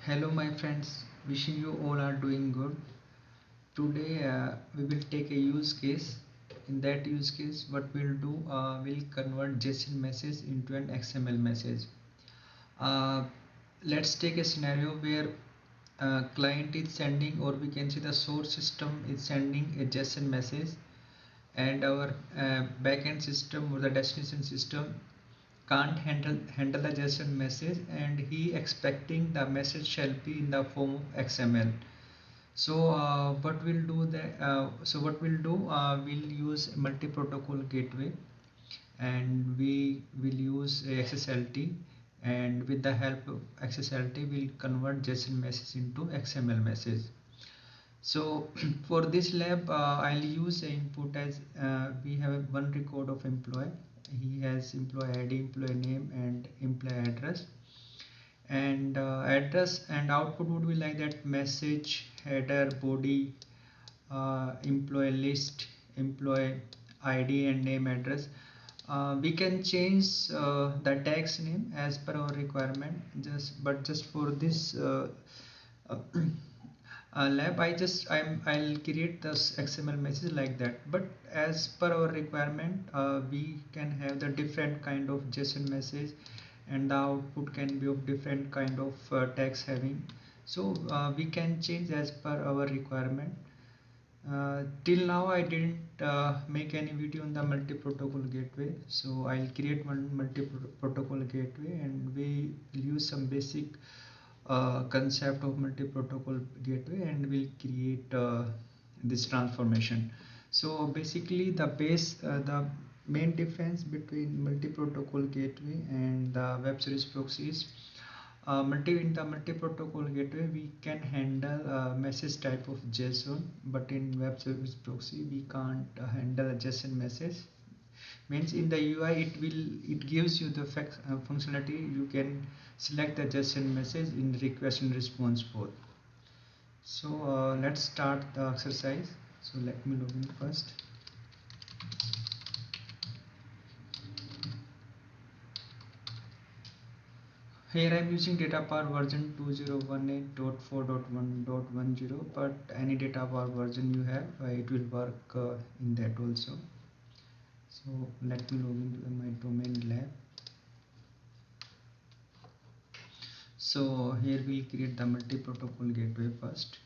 Hello my friends, wishing you all are doing good. Today we will take a use case. In that use case, what we'll do, we'll convert JSON message into an XML message. Uh, let's take a scenario where client is sending, or we can say the source system is sending a JSON message, and our backend system or the destination system can't handle the JSON message, and he expecting the message shall be in the form of XML. So what we'll do, we'll use multi-protocol gateway, and we will use XSLT, and with the help of XSLT we'll convert JSON message into XML message. So for this lab, I'll use a input as we have one record of employee. He has employee ID, employee name, and employee address. And address and output would be like that: message, header, body, employee list, employee ID and name, address. We can change the tags name as per our requirement. Just for this uh, lab, I'll create this XML message like that. But as per our requirement, we can have the different kind of JSON message, and the output can be of different kind of tags having. So we can change as per our requirement. Till now I didn't make any video on the multi-protocol gateway, so I'll create one multi-protocol gateway, and we will use some basic concept of multi-protocol gateway, and we'll create this transformation. So basically the main difference between multi-protocol gateway and the web service proxy is, in the multi-protocol gateway we can handle message type of JSON, but in web service proxy we can't handle a JSON message. Means in the UI it gives you the functionality. You can select the JSON message in request and response both. So let's start the exercise. So let me log in first. Here I am using DataPower version 2018.4.1.10, but any DataPower version you have, it will work in that also. So let me log into my domain lab. So here we'll create the multi-protocol gateway first.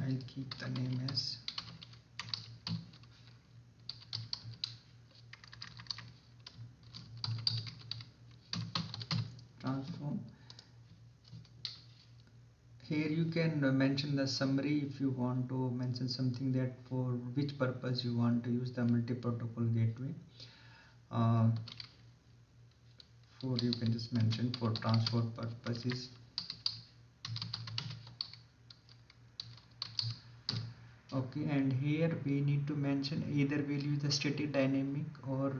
I'll keep the name as transform. Here you can mention the summary if you want to mention something, that for which purpose you want to use the multi-protocol gateway. For you can just mention for transport purposes. Okay, and here we need to mention either we'll use the static dynamic or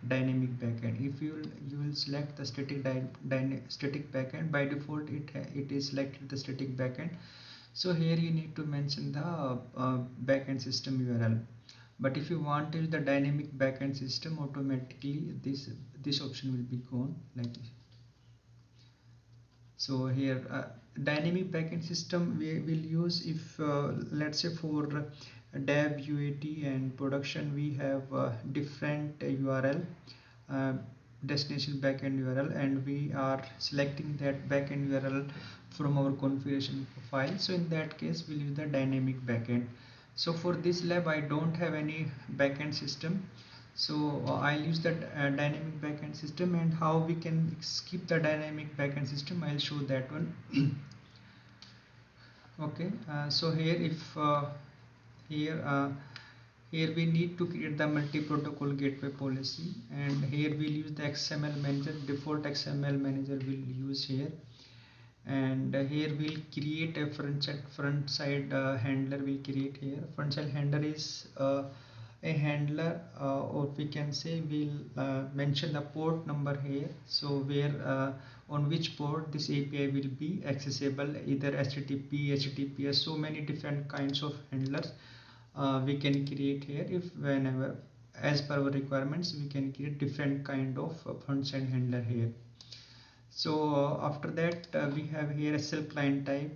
dynamic backend. If you will select the static backend, by default it is selected the static backend. So here you need to mention the backend system URL. But if you want to use the dynamic backend system, automatically this option will be gone like this. So here dynamic backend system we will use if let's say for dev, UAT and production we have different URL, destination backend URL, and we are selecting that backend URL from our configuration file. So in that case we'll use the dynamic backend. So for this lab I don't have any backend system, so I'll use the dynamic backend system. And how we can skip the dynamic backend system, I'll show that one. Okay, so here if here we need to create the multi-protocol gateway policy, and here we'll use the XML manager. Default XML manager we'll use here, and here we'll create a front side handler. We'll create here front side handler is a handler, or we can say we'll mention the port number here, so where on which port this API will be accessible, either HTTP, HTTPS. So many different kinds of handlers we can create here if whenever as per our requirements we can create different kind of front end handler here. So after that we have here SSL client type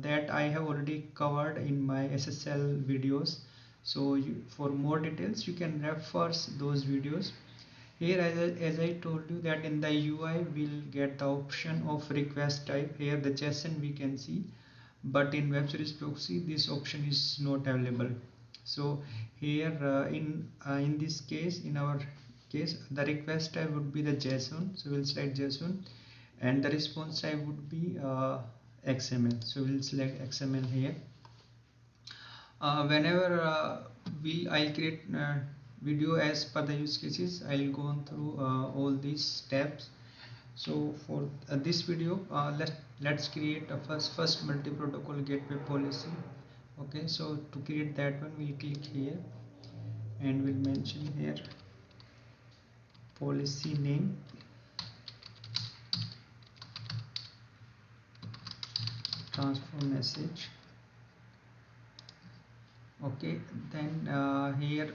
that I have already covered in my SSL videos. So for more details you can refer those videos. Here as I told you that in the UI we'll get the option of request type. Here the JSON we can see, but in web service proxy this option is not available. So here in this case, in our case, the request type would be the JSON, so we'll select JSON, and the response type would be XML, so we'll select XML here. Whenever I'll create video as per the use cases, I'll go on through all these steps. So for this video let's create a first multi-protocol gateway policy. Okay, so to create that one we'll click here and we'll mention here policy name, transfer message. Okay, then here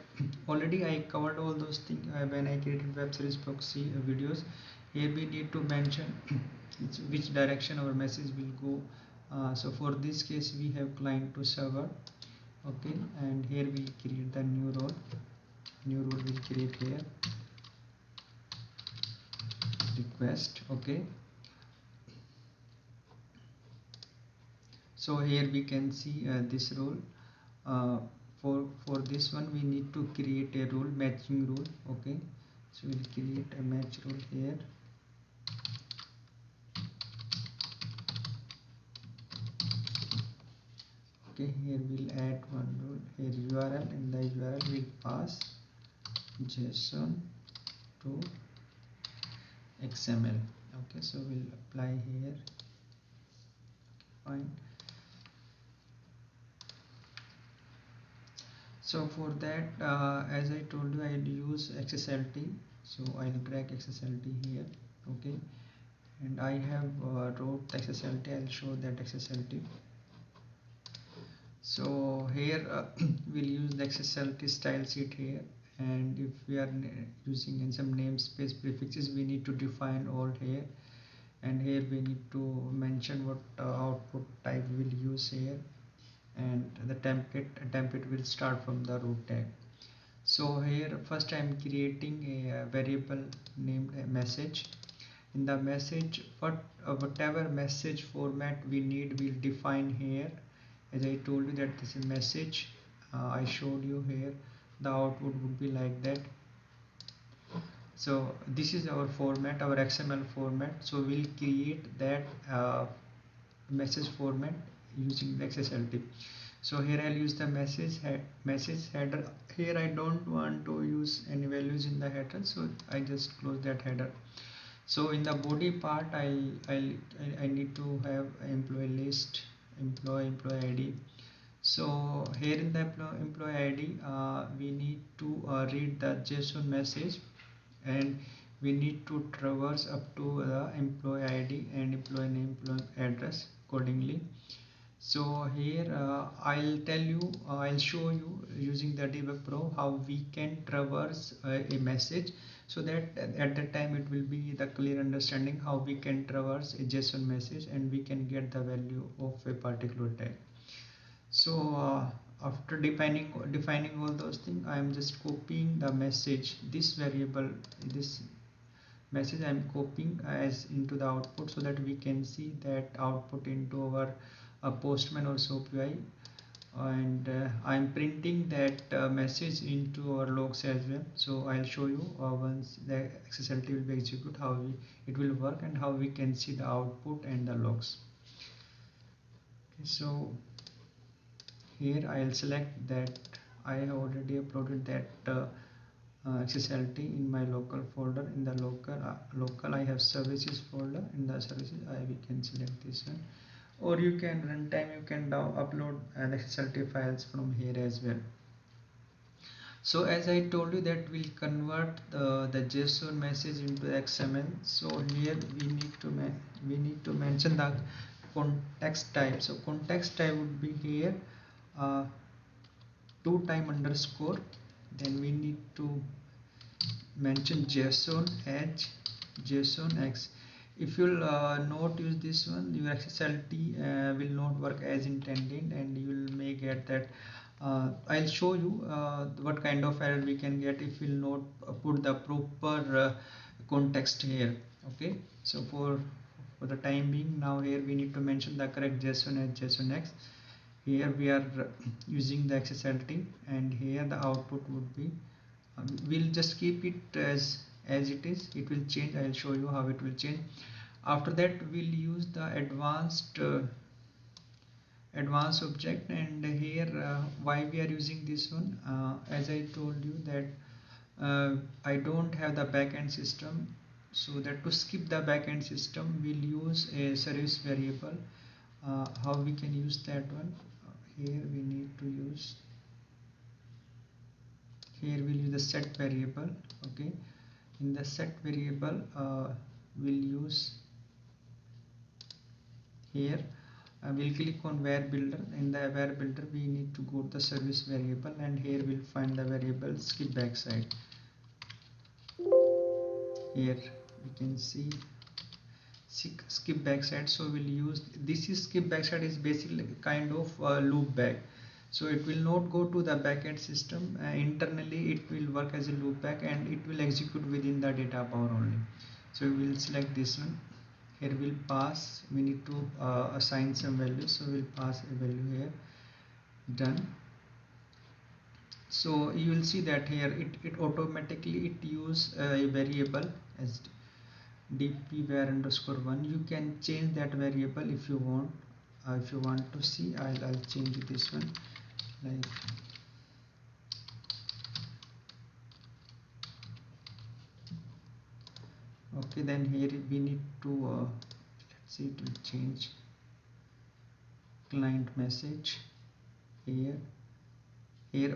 already I covered all those things when I created web service proxy videos. Here we need to mention which direction our message will go. So for this case we have client to server. Okay, and here we create the new role we'll create here, request. Okay, so here we can see this role. For this one we need to create a rule, matching rule. Okay, so we'll create a match rule here. Okay, here we'll add one rule here, URL. In the URL we'll pass JSON to XML. Okay, so we'll apply here. Fine. So for that as I told you, I'll use XSLT, so I'll drag XSLT here. Okay, and I have wrote XSLT. I'll show that XSLT. So here we'll use the XSLT style sheet here, and if we are using in some namespace prefixes we need to define all here, and here we need to mention what output type we'll use here, and the template will start from the root tag. So here first I am creating a variable named a message. In the message, whatever message format we need we'll define here. As I told you that this is message, I showed you here the output would be like that. So this is our format, our XML format. So we'll create that message format using the XSLT. So here I'll use the message header. Here I don't want to use any values in the header, so I just close that header. So in the body part I need to have employee list, employee ID. So here in the employee ID we need to read the JSON message, and we need to traverse up to the employee ID and employee name, employee address accordingly. So here I'll show you using the Debug Pro how we can traverse a message, so that at that time it will be the clear understanding how we can traverse a JSON message and we can get the value of a particular tag. So after defining all those things, I am just copying the message, this variable, this message I am copying as into the output, so that we can see that output into our Postman or SOAP-UI, and I am printing that message into our logs as well. So I'll show you once the XSLT will be executed how it will work and how we can see the output and the logs. Okay, so here I'll select that I have already uploaded that XSLT in my local folder. In the local I have services folder. In the services we can select this one, or you can runtime, you can upload the XSLT files from here as well. So as I told you that we'll convert the JSON message into XML. So here we need to mention the context type. So context type would be here 2 time underscore Then we need to mention JSON H, JSON X. If you'll not use this one, your XSLT will not work as intended, and you may get that. I'll show you what kind of error we can get if we'll not put the proper context here. Okay, so for the time being, now here we need to mention the correct JSON H, JSON X. Here we are using the XSLT, and here the output would be. We'll just keep it as it is. It will change. I'll show you how it will change. After that, we'll use the advanced object, and here why we are using this one, as I told you that I don't have the backend system, so that to skip the backend system we'll use a service variable. How we can use that one? Here we need to use, here we'll use the set variable. Okay, in the set variable we'll use here, we'll click on var builder. In the var builder we need to go to the service variable, and here we'll find the variable skip backside. Here we can see skip backside, so we'll use this. Is skip backside is basically kind of loop back, so it will not go to the backend system. Internally it will work as a loop back, and it will execute within the data power only. So we will select this one. Here we'll pass, we need to assign some value, so we'll pass a value here. Done. So you will see that here it automatically it use a variable as dpvar underscore 1. You can change that variable if you want. If you want to see, I'll change this one, like okay. Then here we need to let's see, it will change client message. Here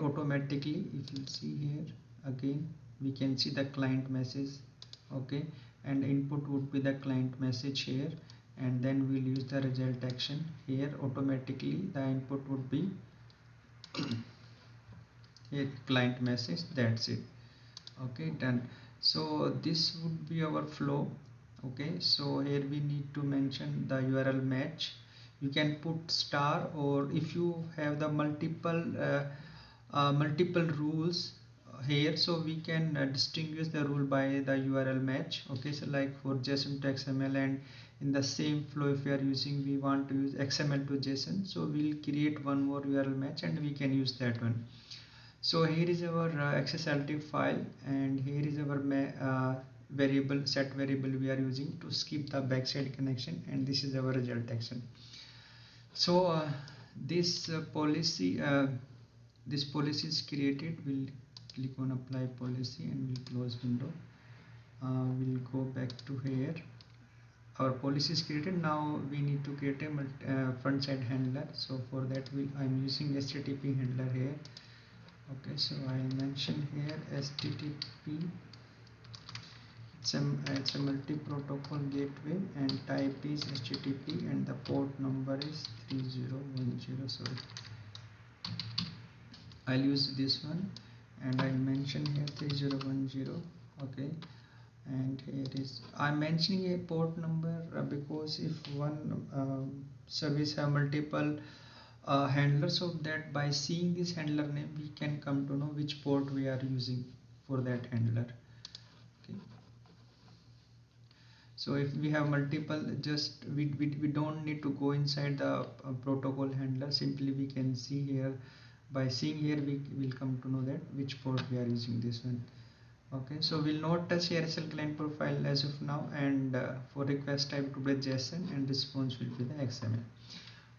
automatically, if you see here again, we can see the client message. Okay, and input would be the client message here, and then we'll use the result action. Here automatically the input would be here client message. That's it. Okay, done. So this would be our flow. Okay, so here we need to mention the URL match. You can put star, or if you have the multiple rules here, so we can distinguish the rule by the URL match. Okay, so like for JSON to XML, and in the same flow if we are using, we want to use XML to JSON, so we'll create one more URL match and we can use that one. So here is our XSLT file, and here is our variable, set variable we are using to skip the backside connection, and this is our result action. So this policy is created. We'll click on apply policy and we'll close window. We'll go back to here. Our policy is created. Now we need to create a front side handler. So for that I'm using HTTP handler here. Okay, so I mention here HTTP. It's a multi-protocol gateway, and type is HTTP, and the port number is 3010. Sorry, I'll use this one, and I'll mention here 3010. Okay, and here is, I'm mentioning a port number because if one service have multiple handlers, so that by seeing this handler name we can come to know which port we are using for that handler. Okay, so if we have multiple, just we don't need to go inside the protocol handler. Simply we can see here, by seeing here we will come to know that which port we are using this one. Okay, so we'll not touch RSL client profile as of now, and for request type to be JSON, and response will be the XML.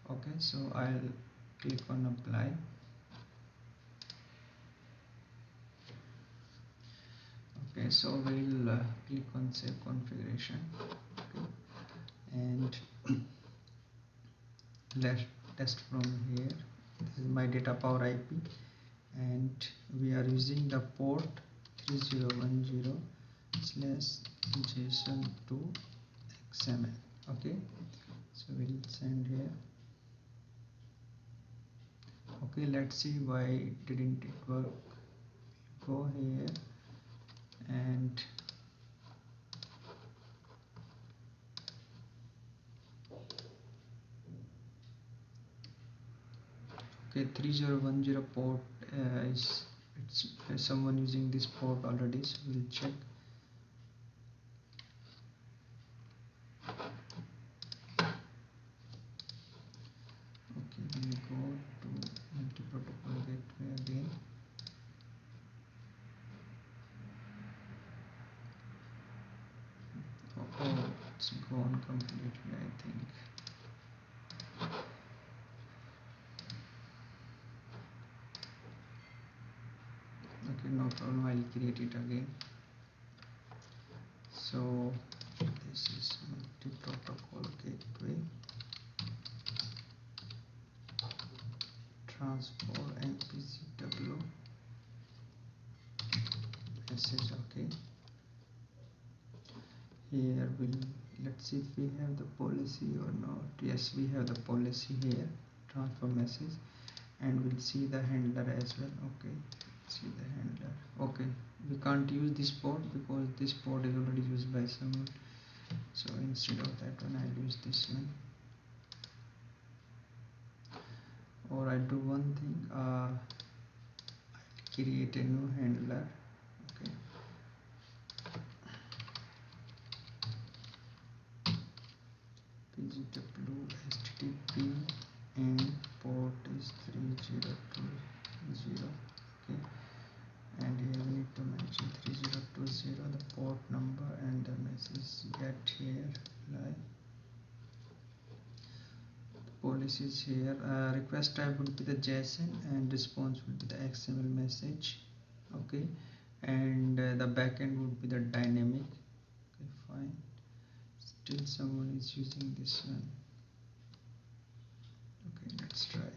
Okay, so I'll click on apply. Okay, so we'll click on save configuration. Okay, and let's test from here. This is my data power IP, and we are using the port 3010/JSON to XML. Okay, so we'll send here. Okay, let's see why didn't it work. go here and okay, 3010 port is it's someone using this port already, so we'll check. Okay, then we go to multi-protocol gateway again. Oh, it's gone completely, I think. Okay, no problem, I'll create it again. So this is multi-protocol gateway transfer MPCW message. Okay, here let's see if we have the policy or not. Yes, we have the policy here, transfer message, and we'll see the handler as well. Okay, see the handler. Okay, we can't use this port because this port is already used by someone, so instead of that one I'll use this one. Or I'll do one thing, I'll create a new handler. Okay, PGW HTTP and port is 3020. Okay, and here we need to mention 3020 the port number and the message get here like policies here. Request type would be the JSON and response would be the XML message. Okay, and the backend would be the dynamic. Okay, fine, still someone is using this one. Okay, let's try.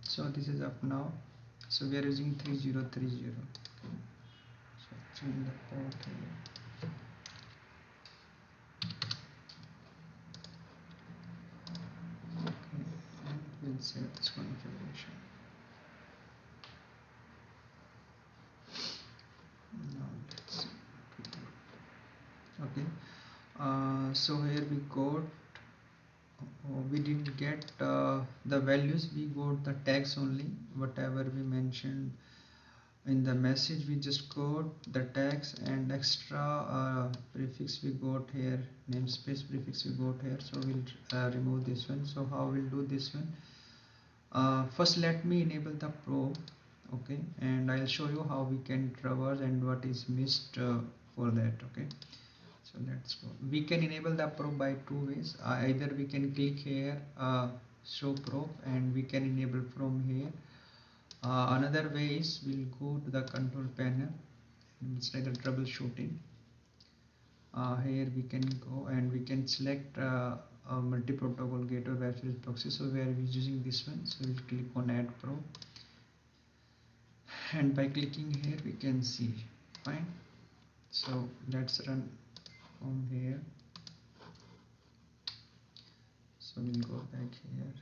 So this is up now, so we are using 3030. Okay, so change the port here. Okay, and we'll save this configuration. Now let's see what we do. Okay, so here we got we didn't get the values, we got the tags only. Whatever we mentioned in the message, we just got the tags, and extra prefix we got here, namespace prefix we got here, so we'll remove this one. So how we'll do this one, first let me enable the probe. Okay, and I'll show you how we can traverse and what is missed for that. Okay, so let's go. We can enable the probe by two ways. Either we can click here, show probe, and we can enable from here. Another way is we'll go to the control panel and it's like the troubleshooting. Here we can go and we can select a multi-protocol gateway web service proxy. So we are using this one, so we'll click on add probe, and by clicking here we can see. Fine, so let's run from here. So we'll go back here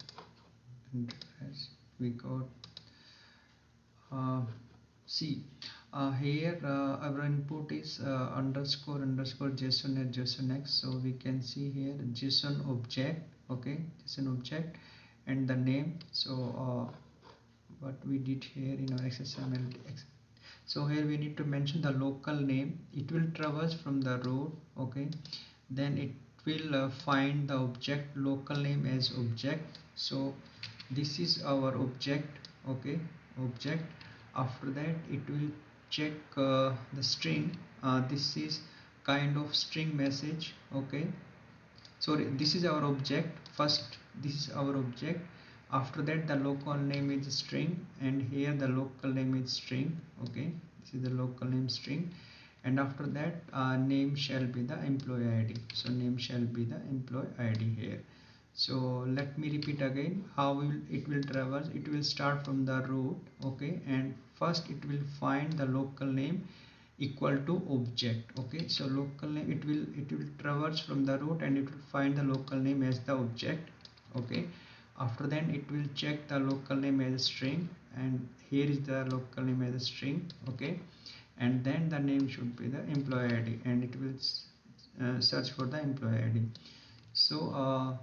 and as we got see here our input is underscore JSON at JSONX. So we can see here JSON object. Okay, JSON object and the name. So what we did here in our XSML. So here we need to mention the local name. It will traverse from the root. Okay, then it will find the object local name as object. So this is our object. Okay, object. After that it will check the string. This is kind of string message. Okay, sorry, this is our object. First this is our object, after that the local name is string, and here the local name is string. Okay, this is the local name string, and after that name shall be the employee ID. So name shall be the employee ID here. So let me repeat again how it will traverse. It will start from the root. Okay, and first it will find the local name. equal to object. Okay, so local name, it will traverse from the root and it will find the local name as the object. Okay, after then it will check the local name as a string, and here is the local name as a string. Okay, and then the name should be the employee ID, and it will search for the employee ID. So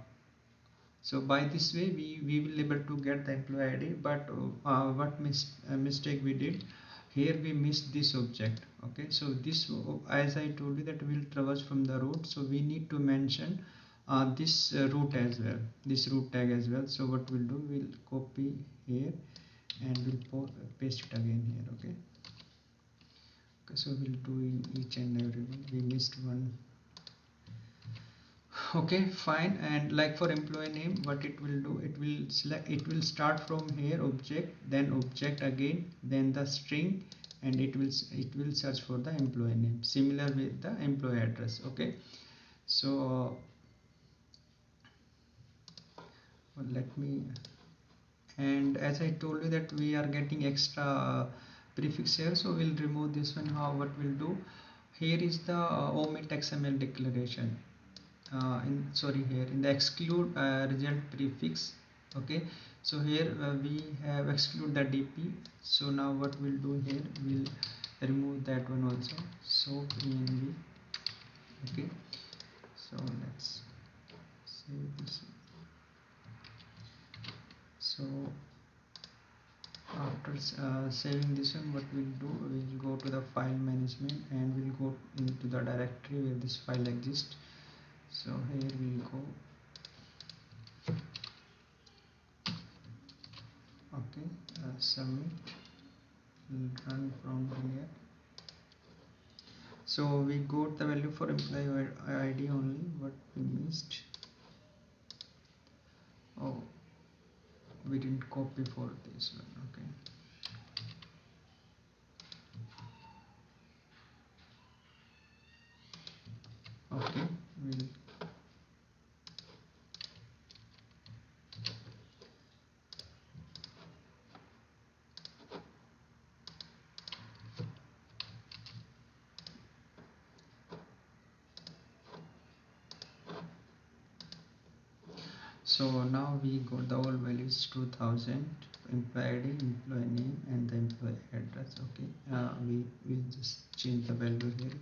by this way we will able to get the employee ID. But what mistake we did here, we missed this object. Okay, so this, as I told you, that will traverse from the root, so we need to mention this root as well, this root tag as well. So what we'll do, we'll copy here and we'll paste it again here. Okay, so we'll do in each and every one. We missed one. Okay, fine. And like for employee name, what it will do, it will select, it will start from here object, then object again, then the string, and it will search for the employee name, similar with the employee address. Okay, so let me, and as I told you that we are getting extra prefix here, so we'll remove this one. How, what we'll do, here is the omit XML declaration. Here in the exclude result prefix. Okay, so here we have exclude the DP. So now what we'll do here, we'll remove that one also. So env. Okay, so let's save this. So after saving this one, what we'll do, we'll go to the file management and we'll go into the directory where this file exists. So here we'll go. Okay, submit, we'll run from here. So we got the value for employee ID only. What we missed, oh, we didn't copy for this one. Okay, okay, we'll so now we got the all values 2000, employee ID, employee name, and the employee address. Okay, we will just change the value here.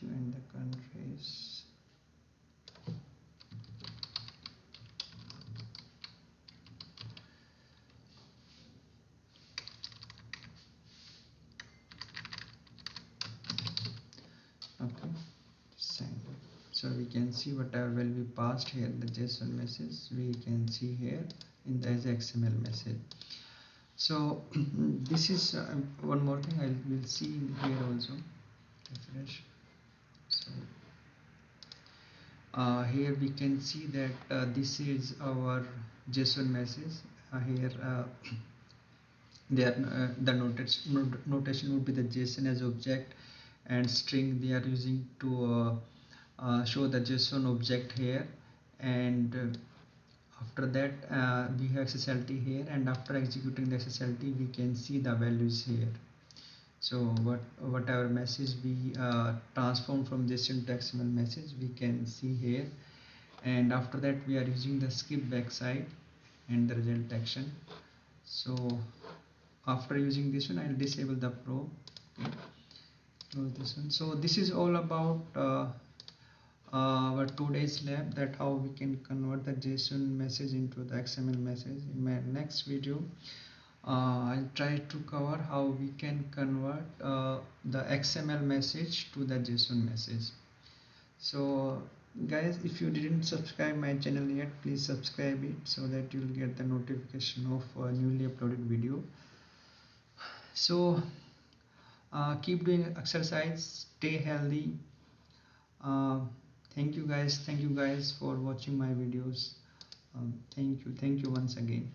And the countries. Okay, so we can see whatever will be passed here, the JSON message we can see here in the XML message. So this is one more thing I will see here also. Refresh. So here we can see that this is our JSON message. Here the notation would be the JSON as object, and string they are using to show the JSON object here. And after that we have SSLT here, and after executing the SSLT we can see the values here. So whatever message we transform from JSON to XML message we can see here. And after that we are using the skip backside and the result action. So after using this one, I'll disable the probe. Okay. Close this one. So this is all about our today's lab, that how we can convert the JSON message into the XML message. In my next video I'll try to cover how we can convert the XML message to the JSON message. So guys, if you didn't subscribe my channel yet, please subscribe it so that you'll get the notification of a newly uploaded video. So keep doing exercise, stay healthy. Thank you guys for watching my videos. Thank you once again.